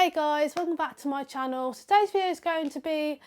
Hey guys, welcome back to my channel. Today's video is going to be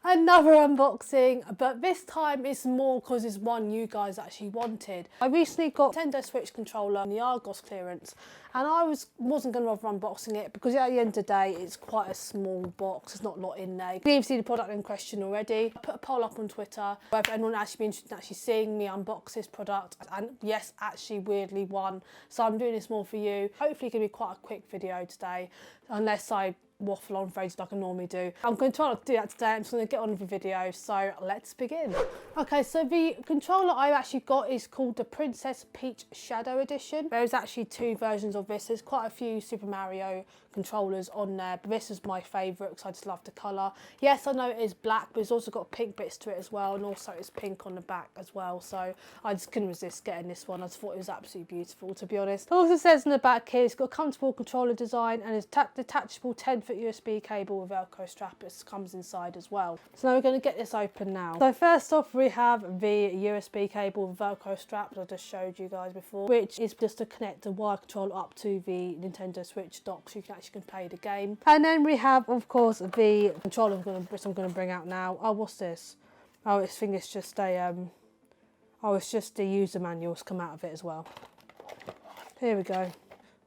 another unboxing, but this time it's more because it's one you guys actually wanted. I recently got a Nintendo Switch controller in the Argos clearance, and I wasn't going to bother unboxing it because at the end of the day it's quite a small box, there's not a lot in there. You've seen the product in question already. I put a poll up on Twitter whether anyone actually be interested in actually seeing me unbox this product, and yes, actually weirdly won. So I'm doing this more for you. Hopefully it can be quite a quick video today, unless I waffle on for ages like I normally do. I'm going to try not to do that today. I'm just going to get on with the video, so let's begin. Okay, so the controller I actually got is called the Princess Peach Shadow Edition. There's actually two versions of this. There's quite a few Super Mario controllers on there, but this is my favourite because I just love the colour. Yes, I know it is black, but it's also got pink bits to it as well, and also it's pink on the back as well, so I just couldn't resist getting this one. I just thought it was absolutely beautiful, to be honest. It also says in the back here it's got a comfortable controller design and it's detachable 10-foot USB cable with Velcro strap that comes inside as well. So now we're going to get this open now. So first off we have the USB cable with Velcro strap that I just showed you guys before, which is just to connect the wire controller up to the Nintendo Switch dock so you can actually play the game. And then we have, of course, the controller which I'm going to bring out now. Oh, what's this? Oh, this thing is just a oh, it's just the user manuals come out of it as well. Here we go.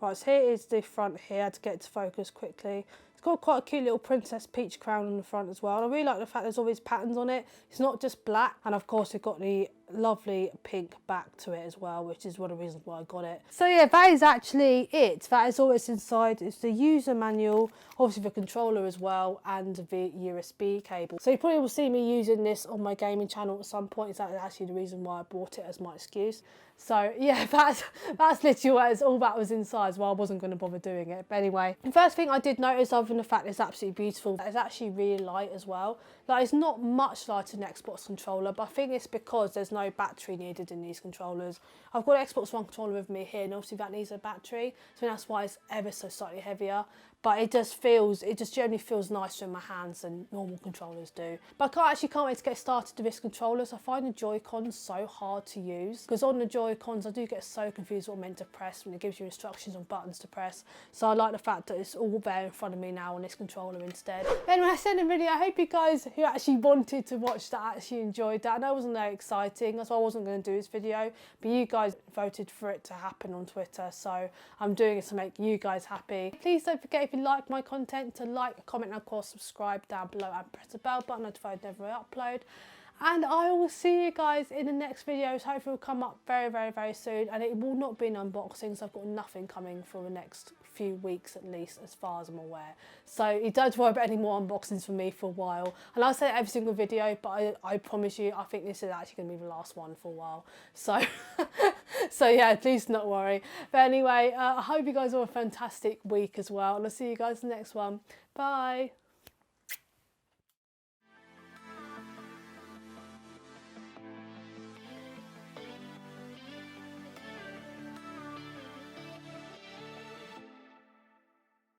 Right, so here is the front here. I had to get it to focus quickly. It's got quite a cute little Princess Peach crown on the front as well. And I really like the fact there's all these patterns on it. It's not just black. And of course, it's got the lovely pink back to it as well, which is one of the reasons why I got it. So yeah, that is actually it. That is all that's inside. It's the user manual, obviously the controller as well, and the USB cable. So you probably will see me using this on my gaming channel at some point. Is that actually the reason why I bought it as my excuse. So yeah, that's literally all that was inside, so I wasn't going to bother doing it. But anyway, the first thing I did notice, other than the fact it's absolutely beautiful, it's actually really light as well. Like, it's not much lighter than an Xbox controller, but I think it's because there's no battery needed in these controllers. I've got an Xbox One controller with me here, and obviously that needs a battery, so that's why it's ever so slightly heavier. But it just generally feels nicer in my hands than normal controllers do. But I can't wait to get started with this controller. So I find the Joycons so hard to use, because on the Joycons I do get so confused what I'm meant to press when it gives you instructions on buttons to press. So I like the fact that it's all there in front of me now on this controller instead. Anyway, I said in the video, I hope you guys who actually wanted to watch that actually enjoyed that. I know it wasn't that exciting, that's why I wasn't going to do this video, but you guys voted for it to happen on Twitter, so I'm doing it to make you guys happy. Please don't forget, if you like my content, to like, comment, and of course subscribe down below and press the bell button notified whenever I upload. And I will see you guys in the next videos. Hopefully it will come up very, very, very soon, and it will not be an unboxing, so I've got nothing coming for the next few weeks at least, as far as I'm aware. So you don't worry about any more unboxings from me for a while. And I'll say it every single video, but I promise you, I think this is actually going to be the last one for a while. So, so yeah, please not worry. But anyway, I hope you guys have a fantastic week as well, and I'll see you guys in the next one. Bye.